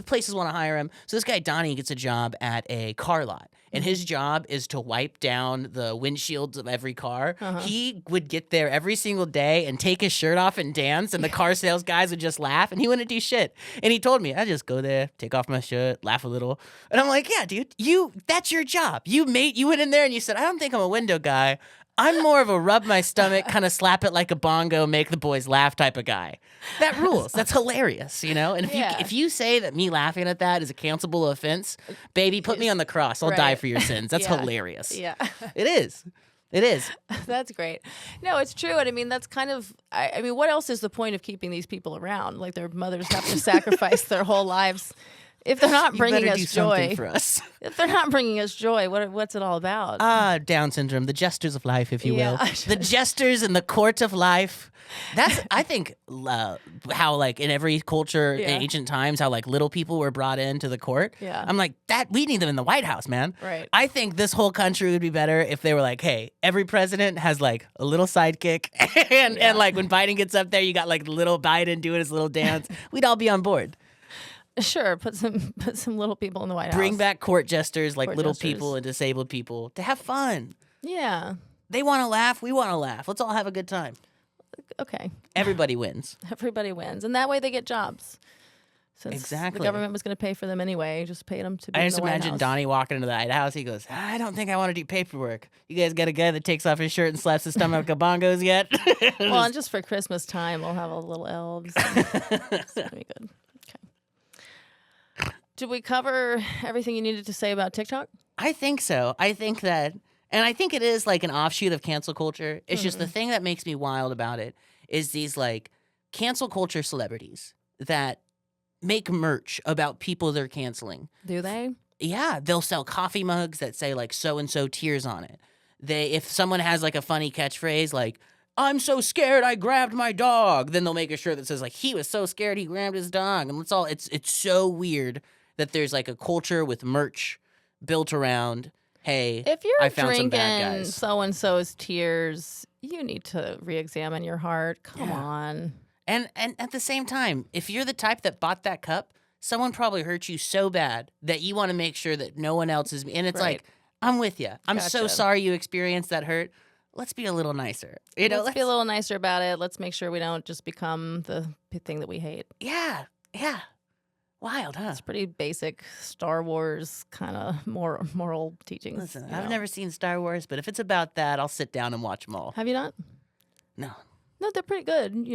Speaker 1: places want to hire him. So this guy Donnie gets a job at a car lot, and his job is to wipe down the windshields of every car. He would get there every single day and take his shirt off and dance, and the car sales guys would just laugh, and he wouldn't do shit. And he told me, I just go there, take off my shirt, laugh a little. And I'm like, yeah, dude, that's your job. You went in there and you said, I don't think I'm a window guy. I'm more of a rub my stomach, kind of slap it like a bongo, make the boys laugh type of guy. That rules. That's hilarious, you know? And if you say that me laughing at that is a cancelable offense, baby, put me on the cross. I'll die for your sins. That's hilarious.
Speaker 2: Yeah.
Speaker 1: It is. It is.
Speaker 2: That's great. No, it's true. And I mean, that's kind of, I mean, what else is the point of keeping these people around? Like their mothers have to sacrifice their whole lives If they're not bringing us joy,
Speaker 1: for us.
Speaker 2: If they're not bringing us joy, what's it all about?
Speaker 1: Down syndrome, the jesters of life, if you will. The jesters in the court of life. That's, I think, how, like, in every culture in ancient times, how, like, little people were brought into the court.
Speaker 2: Yeah.
Speaker 1: I'm like, we need them in the White House, man.
Speaker 2: Right.
Speaker 1: I think this whole country would be better if they were like, hey, every president has, like, a little sidekick. and, like, when Biden gets up there, you got, like, little Biden doing his little dance. We'd all be on board.
Speaker 2: Sure, put some little people in the White House.
Speaker 1: Bring back court jesters, like little people and disabled people, to have fun.
Speaker 2: Yeah.
Speaker 1: They want to laugh. We want to laugh. Let's all have a good time.
Speaker 2: Okay.
Speaker 1: Everybody wins.
Speaker 2: Everybody wins. And that way they get jobs. Since the government was going to pay for them anyway, just paid them to be in the White House.
Speaker 1: I just imagine Donnie walking into the White House. He goes, I don't think I want to do paperwork. You guys got a guy that takes off his shirt and slaps his stomach with bongos yet?
Speaker 2: Well, and just for Christmas time, we'll have a little elves. It's going to be good. Did we cover everything you needed to say about TikTok?
Speaker 1: I think so. I think that, and I think it is like an offshoot of cancel culture. It's just the thing that makes me wild about it is these like cancel culture celebrities that make merch about people they're canceling.
Speaker 2: Do they?
Speaker 1: Yeah, they'll sell coffee mugs that say like so-and-so tears on it. If someone has like a funny catchphrase like, I'm so scared I grabbed my dog, then they'll make a shirt that says like, he was so scared he grabbed his dog. And it's so weird that there's like a culture with merch built around, hey,
Speaker 2: if you're
Speaker 1: I found some bad
Speaker 2: drinking
Speaker 1: guys.
Speaker 2: So-and-so's tears, you need to re-examine your heart. Come on.
Speaker 1: And at the same time, if you're the type that bought that cup, someone probably hurt you so bad that you want to make sure that no one else is. And it's like, I'm with you. I'm so sorry you experienced that hurt. Let's be a little nicer.
Speaker 2: Let's be a little nicer about it. Let's make sure we don't just become the thing that we hate.
Speaker 1: Yeah. Wild, huh?
Speaker 2: It's pretty basic Star Wars kind of moral teachings.
Speaker 1: Listen, I've never seen Star Wars, but if it's about that, I'll sit down and watch them all.
Speaker 2: Have you not?
Speaker 1: No.
Speaker 2: No, they're pretty good,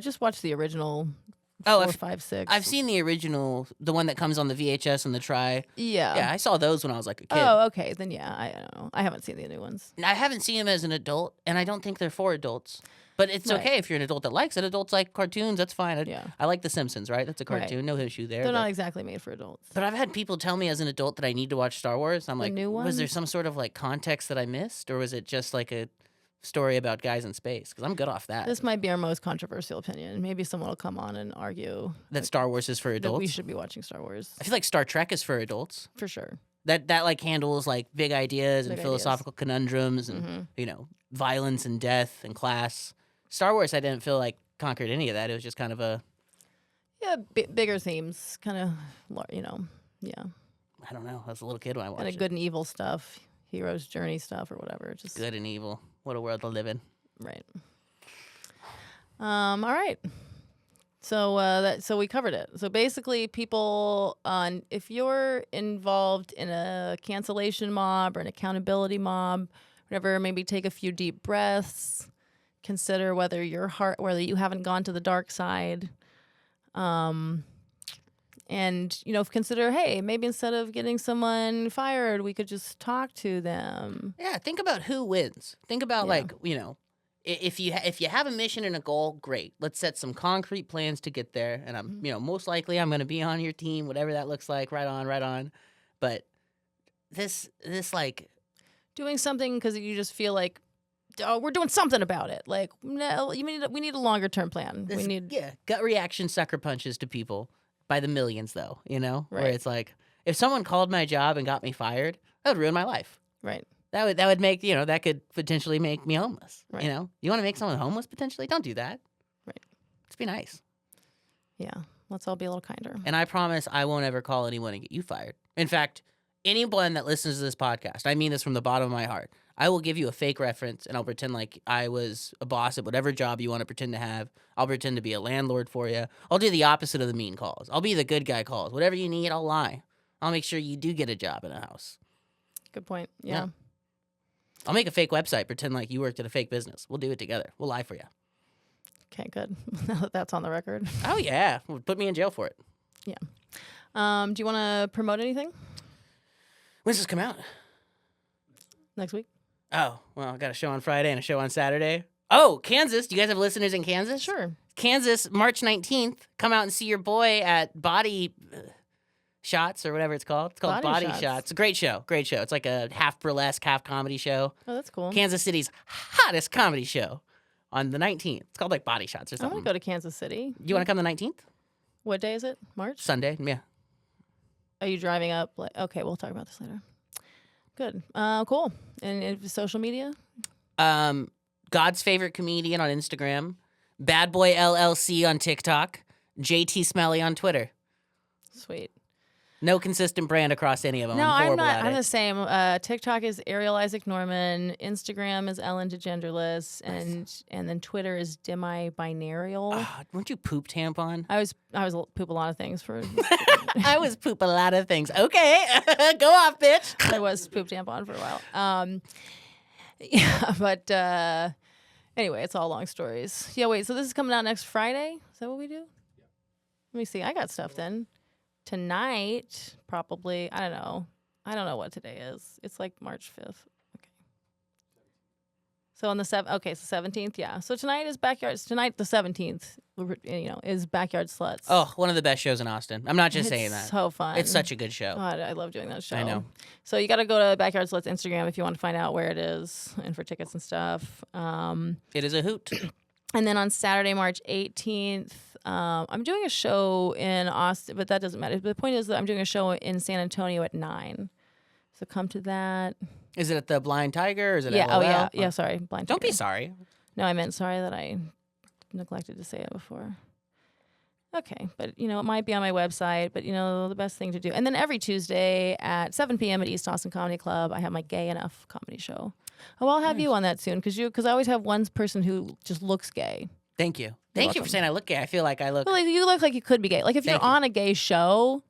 Speaker 2: Just watch the original 4, 5, 6.
Speaker 1: I've seen the original, the one that comes on the VHS and the Tri.
Speaker 2: Yeah.
Speaker 1: Yeah, I saw those when I was like a kid.
Speaker 2: Oh, okay. Then, yeah, I don't know. I haven't seen the new ones.
Speaker 1: I haven't seen them as an adult, and I don't think they're for adults. But it's okay if you're an adult that likes it. Adults like cartoons, that's fine. I like The Simpsons, right? That's a cartoon, no issue there.
Speaker 2: They're not exactly made for adults.
Speaker 1: But I've had people tell me as an adult that I need to watch Star Wars. I'm like, was there some sort of like context that I missed? Or was it just like a story about guys in space? Because I'm good off that.
Speaker 2: This might be our most controversial opinion. Maybe someone will come on and argue
Speaker 1: that Star Wars is for adults.
Speaker 2: That we should be watching Star Wars.
Speaker 1: I feel like Star Trek is for adults.
Speaker 2: For sure.
Speaker 1: That like handles like big ideas and philosophical conundrums and violence and death and class. Star Wars, I didn't feel like conquered any of that. It was just kind of a
Speaker 2: bigger themes, kind of
Speaker 1: I don't know. I was a little kid when I watched it.
Speaker 2: Kind of good and evil stuff, hero's journey stuff or whatever. Just
Speaker 1: good and evil. What a world to live in.
Speaker 2: Right. All right. So we covered it. So basically, people if you're involved in a cancellation mob or an accountability mob, whatever, maybe take a few deep breaths. Consider whether you haven't gone to the dark side. And, consider, hey, maybe instead of getting someone fired, we could just talk to them.
Speaker 1: Yeah, think about who wins. Think about if you have a mission and a goal, great. Let's set some concrete plans to get there. And I'm, most likely I'm going to be on your team, whatever that looks like. Right on. But this like
Speaker 2: doing something because you just feel like, oh, we're doing something about it. Like, no, we need a longer term plan.
Speaker 1: Gut reaction sucker punches to people by the millions, though.
Speaker 2: Right.
Speaker 1: Where it's like, if someone called my job and got me fired, that would ruin my life.
Speaker 2: Right.
Speaker 1: That would make that could potentially make me homeless.
Speaker 2: Right.
Speaker 1: You want to make someone homeless potentially? Don't do that.
Speaker 2: Right.
Speaker 1: Let's be nice.
Speaker 2: Yeah. Let's all be a little kinder.
Speaker 1: And I promise I won't ever call anyone and get you fired. In fact, anyone that listens to this podcast, I mean this from the bottom of my heart. I will give you a fake reference, and I'll pretend like I was a boss at whatever job you want to pretend to have. I'll pretend to be a landlord for you. I'll do the opposite of the mean calls. I'll be the good guy calls. Whatever you need, I'll lie. I'll make sure you do get a job in a house.
Speaker 2: Good point. Yeah.
Speaker 1: I'll make a fake website, pretend like you worked at a fake business. We'll do it together. We'll lie for you.
Speaker 2: Okay, good. Now that that's on the record.
Speaker 1: Oh, yeah. Put me in jail for it.
Speaker 2: Yeah. Do you want to promote anything?
Speaker 1: When's this come out?
Speaker 2: Next week.
Speaker 1: Oh, well, I got a show on Friday and a show on Saturday. Oh, Kansas. Do you guys have listeners in Kansas?
Speaker 2: Sure.
Speaker 1: Kansas, March 19th. Come out and see your boy at Body Shots or whatever it's called. It's called Body Shots. It's a great show. Great show. It's like a half burlesque, half comedy show.
Speaker 2: Oh, that's cool.
Speaker 1: Kansas City's hottest comedy show on the 19th. It's called like Body Shots or something.
Speaker 2: I want to go to Kansas City.
Speaker 1: You want to come the 19th?
Speaker 2: What day is it? March?
Speaker 1: Sunday, yeah.
Speaker 2: Are you driving up? Okay, we'll talk about this later. Good. Cool. And social media?
Speaker 1: God's favorite comedian on Instagram. Bad Boy LLC on TikTok. JT Kelley on Twitter.
Speaker 2: Sweet.
Speaker 1: No consistent brand across any of them.
Speaker 2: No, I'm not. I'm
Speaker 1: it.
Speaker 2: the same. TikTok is Arielle Isaac Norman. Instagram is Ellen DeGenderless, and then Twitter is Demi Binarial.
Speaker 1: Weren't you poop tampon?
Speaker 2: I was poop a lot of things for.
Speaker 1: I was poop a lot of things. Okay, go off, bitch.
Speaker 2: I was poop tampon for a while. Yeah, but anyway, it's all long stories. Yeah, wait. So this is coming out next Friday. Is that what we do? Yeah. Let me see. I got stuff then. Tonight, probably. I don't know. I don't know what today is. It's like March 5th. Okay. So on the 17th, yeah. So tonight is Backyard. Tonight, the 17th, is Backyard Sluts.
Speaker 1: Oh, one of the best shows in Austin. I'm not just saying that.
Speaker 2: It's so fun.
Speaker 1: It's such a good show.
Speaker 2: God, I love doing that show.
Speaker 1: I know.
Speaker 2: So you got to go to Backyard Sluts Instagram if you want to find out where it is and for tickets and stuff.
Speaker 1: It is a hoot.
Speaker 2: And then on Saturday, March 18th, I'm doing a show in Austin, but that doesn't matter. But the point is that I'm doing a show in San Antonio at 9. So come to that.
Speaker 1: Is it at the Blind Tiger or is it at
Speaker 2: LOL?
Speaker 1: Yeah.
Speaker 2: Yeah, sorry. Blind Tiger.
Speaker 1: Don't be sorry.
Speaker 2: No, I meant sorry that I neglected to say it before. Okay, but, it might be on my website, but, the best thing to do. And then every Tuesday at 7 p.m. at East Austin Comedy Club, I have my Gay Enough comedy show. Oh, I'll have you on that soon because I always have one person who just looks gay.
Speaker 1: Thank you. Thank you for saying I look gay. I feel like I look...
Speaker 2: Well, you look like you could be gay. Like if you're on a gay show,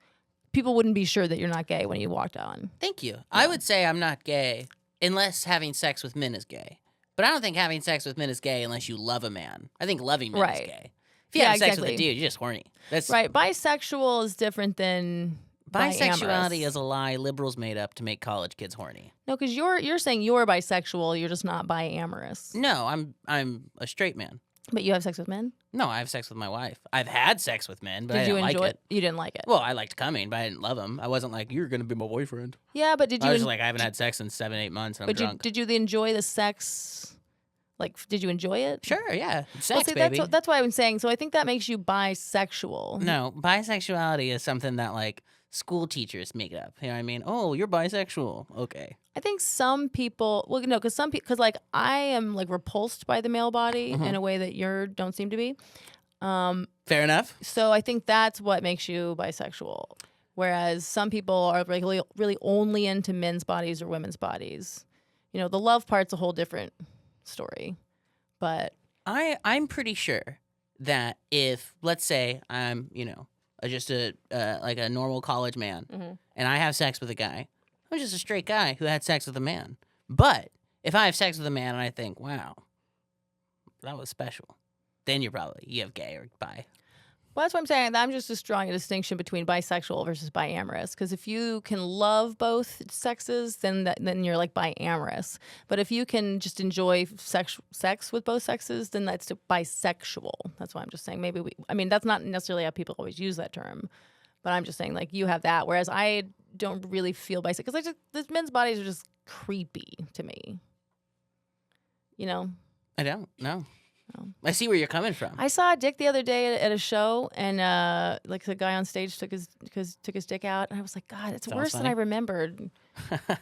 Speaker 2: people wouldn't be sure that you're not gay when you walked on.
Speaker 1: Thank you. Yeah. I would say I'm not gay unless having sex with men is gay. But I don't think having sex with men is gay unless you love a man. I think loving men is gay. If you have sex with a dude, you're just horny. That's
Speaker 2: right. Bisexual is different than
Speaker 1: bisexuality is a lie liberals made up to make college kids horny.
Speaker 2: No, because you're saying you're bisexual. You're just not biamorous.
Speaker 1: No, I'm a straight man.
Speaker 2: But you have sex with men?
Speaker 1: No, I have sex with my wife. I've had sex with men, but I didn't
Speaker 2: enjoy
Speaker 1: like it.
Speaker 2: You didn't like it?
Speaker 1: Well, I liked coming, but I didn't love him. I wasn't like, you're going to be my boyfriend.
Speaker 2: Yeah, but did you...
Speaker 1: I was like, I haven't had sex in 7-8 months, and I'm drunk.
Speaker 2: Did you enjoy the sex... Like, did you enjoy it?
Speaker 1: Sure, yeah. Sex, baby.
Speaker 2: That's why I'm saying. So I think that makes you bisexual.
Speaker 1: No, bisexuality is something that, like, school teachers make up. You know what I mean? Oh, you're bisexual. Okay.
Speaker 2: I think some people, well, no, because like, I am, like, repulsed by the male body in a way that you don't seem to be.
Speaker 1: Fair enough.
Speaker 2: So I think that's what makes you bisexual. Whereas some people are really only into men's bodies or women's bodies. The love part's a whole different story, but
Speaker 1: I'm pretty sure that if, let's say, I'm just a like a normal college man, and I have sex with a guy, I'm just a straight guy who had sex with a man. But if I have sex with a man and I think, wow, that was special, then you have gay or bi.
Speaker 2: Well, that's what I'm saying. I'm just drawing a distinction between bisexual versus biamorous. Because if you can love both sexes, then you're like biamorous. But if you can just enjoy sex with both sexes, then that's bisexual. That's why I'm just saying that's not necessarily how people always use that term. But I'm just saying like you have that, whereas I don't really feel bisexual because the men's bodies are just creepy to me.
Speaker 1: I don't know. I see where you're coming from.
Speaker 2: I saw a dick the other day at a show, and like the guy on stage took his dick out, and I was like, God, it's worse than I remembered.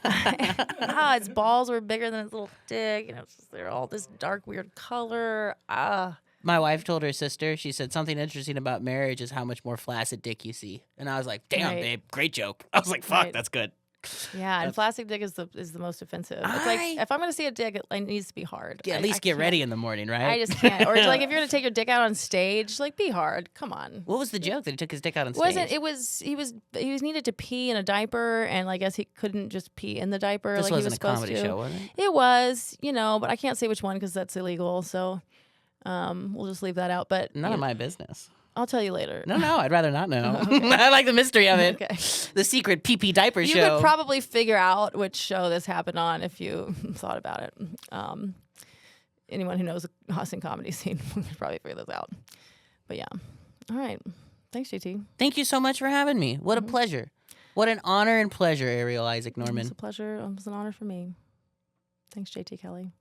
Speaker 2: Its balls were bigger than his little dick. They're all this dark, weird color.
Speaker 1: My wife told her sister, she said, something interesting about marriage is how much more flaccid dick you see. And I was like, damn, babe, great joke. I was like, fuck, that's good.
Speaker 2: Yeah, and plastic dick is the most offensive. It's like if I'm gonna see a dick, it needs to be hard.
Speaker 1: Yeah, at least get ready in the morning, right?
Speaker 2: I just can't. Or like if you're gonna take your dick out on stage, like be hard. Come on.
Speaker 1: What was the joke that he took his dick out on stage?
Speaker 2: It was he needed to pee in a diaper, and I guess he couldn't just pee in the diaper.
Speaker 1: This
Speaker 2: like
Speaker 1: wasn't
Speaker 2: he was
Speaker 1: a comedy show, was it?
Speaker 2: It was, but I can't say which one because that's illegal. So we'll just leave that out. But
Speaker 1: none of my business.
Speaker 2: I'll tell you later.
Speaker 1: No, I'd rather not know.
Speaker 2: Okay.
Speaker 1: I like the mystery of it.
Speaker 2: Okay.
Speaker 1: The secret pee-pee diaper show.
Speaker 2: You could probably figure out which show this happened on if you thought about it. Anyone who knows the Austin comedy scene could probably figure this out. But yeah. All right. Thanks, JT.
Speaker 1: Thank you so much for having me. What a pleasure. What an honor and pleasure, Arielle Isaac Norman.
Speaker 2: It was a pleasure. It was an honor for me. Thanks, JT Kelley.